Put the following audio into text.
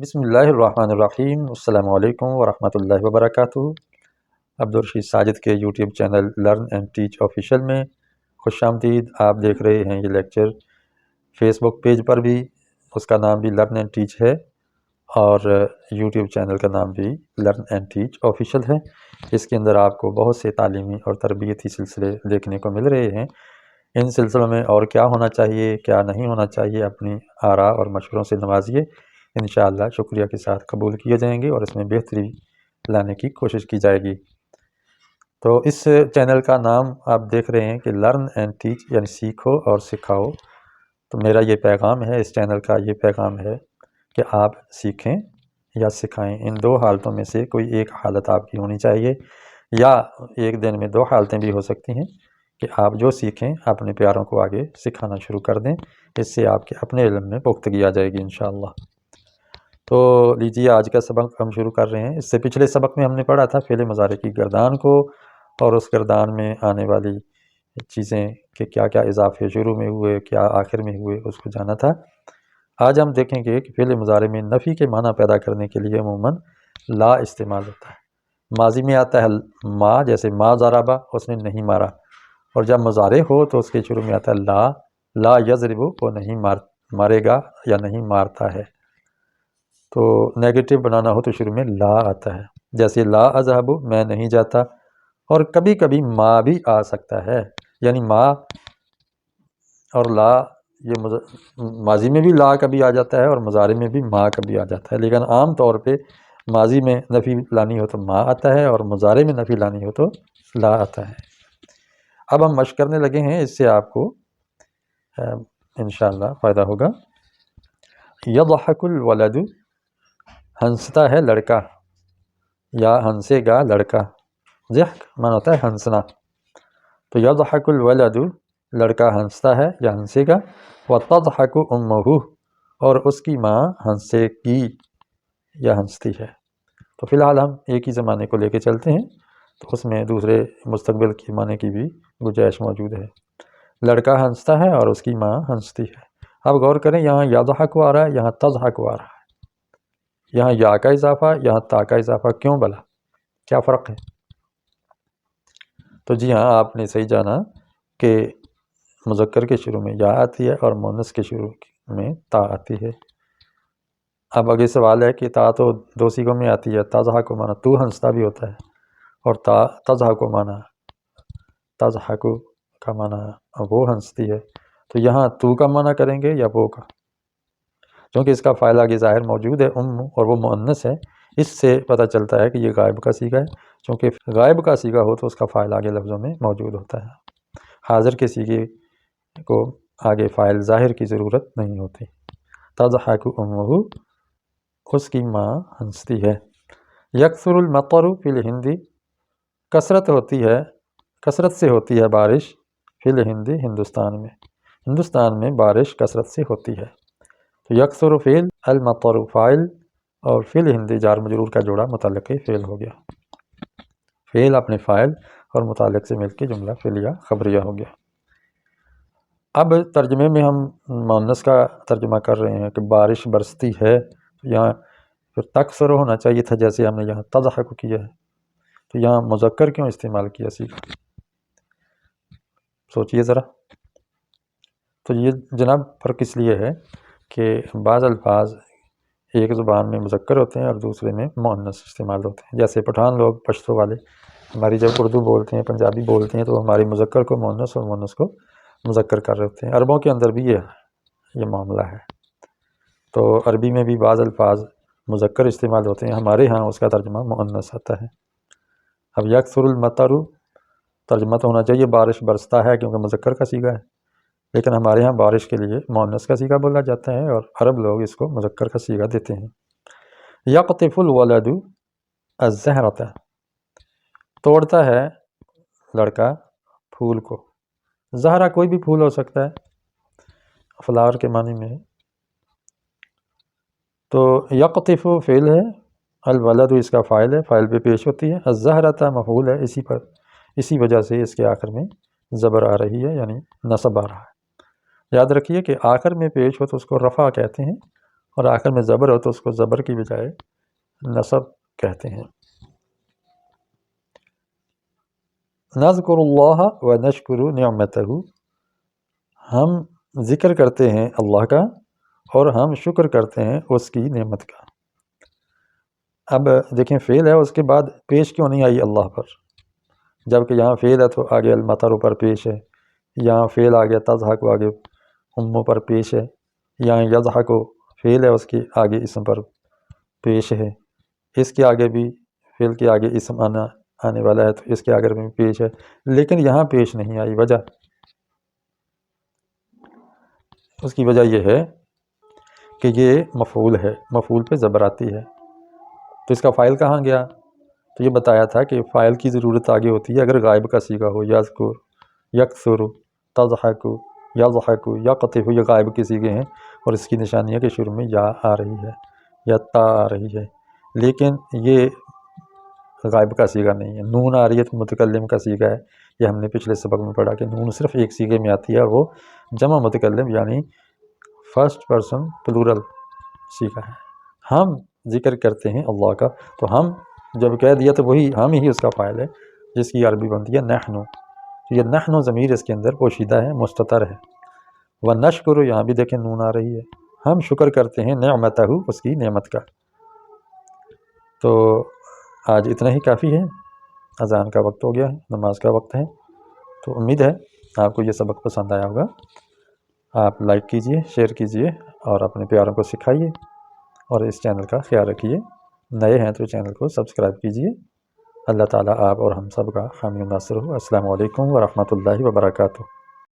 بسم اللہ الرحمن الرحیم۔ السلام علیکم ورحمۃ اللہ وبرکاتہ۔ عبدالرشید ساجد کے YouTube channel learn and teach official میں خوش آمدید۔ آپ دیکھ رہے ہیں یہ لیکچر فیس بک پیج پر بھی، اس کا نام بھی لرن اینڈ ٹیچ ہے، اور یوٹیوب چینل کا نام بھی لرن اینڈ ٹیچ آفیشیل ہے۔ اس کے اندر آپ کو بہت سے تعلیمی اور تربیتی سلسلے دیکھنے کو مل رہے ہیں۔ ان سلسلوں میں اور کیا ہونا چاہیے، کیا نہیں ہونا چاہیے، اپنی آراء اور مشوروں سے نوازیے، انشاءاللہ شکریہ کے ساتھ قبول کیے جائیں گے اور اس میں بہتری لانے کی کوشش کی جائے گی۔ تو اس چینل کا نام آپ دیکھ رہے ہیں کہ لرن اینڈ ٹیچ، یعنی سیکھو اور سکھاؤ۔ تو میرا یہ پیغام ہے، اس چینل کا یہ پیغام ہے کہ آپ سیکھیں یا سکھائیں، ان دو حالتوں میں سے کوئی ایک حالت آپ کی ہونی چاہیے، یا ایک دن میں دو حالتیں بھی ہو سکتی ہیں کہ آپ جو سیکھیں اپنے پیاروں کو آگے سکھانا شروع کر دیں، اس سے آپ کے اپنے علم میں پختگی آ جائے گی انشاءاللہ۔ تو لیجیے آج کا سبق ہم شروع کر رہے ہیں۔ اس سے پچھلے سبق میں ہم نے پڑھا تھا فعل مضارع کی گردان کو، اور اس گردان میں آنے والی چیزیں کہ کیا کیا اضافے شروع میں ہوئے، کیا آخر میں ہوئے، اس کو جانا تھا۔ آج ہم دیکھیں گے کہ فعل مضارع میں نفی کے معنی پیدا کرنے کے لیے عموماً لا استعمال ہوتا ہے۔ ماضی میں آتا ہے ما، جیسے ما ضربہ، اس نے نہیں مارا، اور جب مضارع ہو تو اس کے شروع میں آتا ہے لا یضرب، وہ نہیں مارے گا یا نہیں مارتا ہے۔ تو نیگیٹو بنانا ہو تو شروع میں لا آتا ہے، جیسے لا اذهب، میں نہیں جاتا۔ اور کبھی کبھی ما بھی آ سکتا ہے، یعنی ما اور لا، یہ ماضی میں بھی لا کبھی آ جاتا ہے اور مضارع میں بھی ما کبھی آ جاتا ہے، لیکن عام طور پہ ماضی میں نفی لانی ہو تو ما آتا ہے، اور مضارع میں نفی لانی ہو تو لا آتا ہے۔ اب ہم مشق کرنے لگے ہیں، اس سے آپ کو انشاءاللہ فائدہ ہوگا۔ یضحک الولد، ہنستا ہے لڑکا یا ہنسے گا لڑکا۔ ضحک معنی ہوتا ہے ہنسنا، تو یضحک الولد، لڑکا ہنستا ہے یا ہنسے گا۔ وتضحک امہ، اور اس کی ماں ہنسے گی یا ہنستی ہے۔ تو فی الحال ہم ایک ہی زمانے کو لے کے چلتے ہیں، تو اس میں دوسرے مستقبل کے معنی کی بھی گنجائش موجود ہے۔ لڑکا ہنستا ہے اور اس کی ماں ہنستی ہے۔ اب غور کریں، یہاں یضحک آ رہا ہے، یہاں تضحک آ رہا ہے، یہاں یا کا اضافہ، یہاں تا کا اضافہ، کیوں بلا، کیا فرق ہے؟ تو جی ہاں، آپ نے صحیح جانا کہ مذکر کے شروع میں یا آتی ہے اور مؤنث کے شروع میں تا آتی ہے۔ اب آگے سوال ہے کہ تا تو دو صیغوں میں آتی ہے، تضحک کو معنی تو ہنستا بھی ہوتا ہے، اور تضحک کو معنی تضحک کا معنی وہ ہنستی ہے۔ تو یہاں تو کا معنی کریں گے یا وہ کا؟ چونکہ اس کا فاعل آگے ظاہر موجود ہے اور وہ مؤنث ہے، اس سے پتہ چلتا ہے کہ یہ غائب کا صیغہ ہے۔ چونکہ غائب کا صیغہ ہو تو اس کا فاعل آگے لفظوں میں موجود ہوتا ہے، حاضر کے صیغے کو آگے فاعل ظاہر کی ضرورت نہیں ہوتی۔ تضحک امہ، اس کی ماں ہنستی ہے۔ یکثر المطر فی الہند، کثرت سے ہوتی ہے بارش، فی الہند، ہندوستان میں بارش کثرت سے ہوتی ہے۔ تو یکثر فعل، المطر فاعل، اور فی الہند جار مجرور کا جوڑا متعلق فعل ہو گیا۔ فعل اپنے فاعل اور متعلق سے مل کے جملہ فعلیہ خبریہ ہو گیا۔ اب ترجمے میں ہم مؤنث کا ترجمہ کر رہے ہیں کہ بارش برستی ہے، یہاں پھر تکثر ہونا چاہیے تھا، جیسے ہم نے یہاں تضحک کیا ہے، تو یہاں مذکر کیوں استعمال کیا سیکھا؟ سوچئے ذرا۔ تو یہ جناب فرق اس لیے ہے کہ بعض الفاظ ایک زبان میں مذکر ہوتے ہیں اور دوسرے میں مؤنث استعمال ہوتے ہیں، جیسے پٹھان لوگ، پشتو والے ہماری جب اردو بولتے ہیں، پنجابی بولتے ہیں، تو ہماری مذکر کو مؤنث اور مؤنث کو مذکر کر رہے ہوتے ہیں۔ عربوں کے اندر بھی یہ معاملہ ہے، تو عربی میں بھی بعض الفاظ مذکر استعمال ہوتے ہیں، ہمارے ہاں اس کا ترجمہ مؤنث آتا ہے۔ اب یکثر المطر، ترجمہ تو ہونا چاہیے بارش برستا ہے، کیونکہ مذکر کا صیغہ ہے، لیکن ہمارے ہاں بارش کے لیے مؤنث کا صیغہ بولا جاتا ہے، اور عرب لوگ اس کو مذکر کا صیغہ دیتے ہیں۔ یقطف الولد الزہرۃ، توڑتا ہے لڑکا پھول کو۔ زہرہ کوئی بھی پھول ہو سکتا ہے، فلاور کے معنی میں ہے۔ تو یقطف فعل ہے، الولد اس کا فاعل ہے، فاعل پہ پیش ہوتی ہے، الزہرۃ مفعول ہے، اسی وجہ سے اس کے آخر میں زبر آ رہی ہے، یعنی نصب آ رہا ہے۔ یاد رکھیے کہ آخر میں پیش ہو تو اس کو رفع کہتے ہیں، اور آخر میں زبر ہو تو اس کو زبر کی بجائے نصب کہتے ہیں۔ نذکر اللہ و نشکر نعمتہ، ہم ذکر کرتے ہیں اللہ کا اور ہم شکر کرتے ہیں اس کی نعمت کا۔ اب دیکھیں فعل ہے، اس کے بعد پیش کیوں نہیں آئی اللہ پر، جبکہ یہاں فعل ہے تو آگے المطر پر پیش ہے، یہاں فعل آگے تضحک آگے اموں پر پیش ہے، یہاں یضحک فعل ہے اس کے آگے اسم پر پیش ہے، اس کے آگے بھی فعل کے آگے اسم آنے والا ہے تو اس کے آگے بھی پیش ہے، لیکن یہاں پیش نہیں آئی۔ وجہ اس کی وجہ یہ ہے کہ یہ مفعول ہے، مفعول پہ زبر آتی ہے، تو اس کا فاعل کہاں گیا؟ تو یہ بتایا تھا کہ فاعل کی ضرورت آگے ہوتی ہے اگر غائب کا صیغہ ہو، یذکر، یکثر، تضحک، یضحک، یقطف، یہ غائب کے صیغے ہیں اور اس کی نشانی ہے کہ شروع میں یا آ رہی ہے یا تا آ رہی ہے، لیکن یہ غائب کا صیغہ نہیں ہے۔ نون آ رہی ہے تو متکلم کا صیغہ ہے، یہ ہم نے پچھلے سبق میں پڑھا کہ نون صرف ایک صیغے میں آتی ہے اور وہ جمع متکلم یعنی فرسٹ پرسن پلورل صیغہ ہے۔ ہم ذکر کرتے ہیں اللہ کا، تو ہم جب کہہ دیا تو وہی ہم ہی اس کا فاعل ہے جس کی عربی بنتی ہے نحن، تو یہ نحن ضمیر اس کے اندر پوشیدہ ہے، مستتر ہے۔ وَنَشْكُرُ، یہاں بھی دیکھیں نون آ رہی ہے، ہم شکر کرتے ہیں نعمتہ، اس کی نعمت کا۔ تو آج اتنا ہی کافی ہے، اذان کا وقت ہو گیا ہے، نماز کا وقت ہے، تو امید ہے آپ کو یہ سبق پسند آیا ہوگا۔ آپ لائک کیجئے، شیئر کیجئے اور اپنے پیاروں کو سکھائیے اور اس چینل کا خیال رکھیے۔ نئے ہیں تو چینل کو سبسکرائب کیجئے۔ اللہ تعالیٰ آپ اور ہم سب کا حامی و ناصر ہو۔ السلام علیکم ورحمۃ اللہ وبرکاتہ۔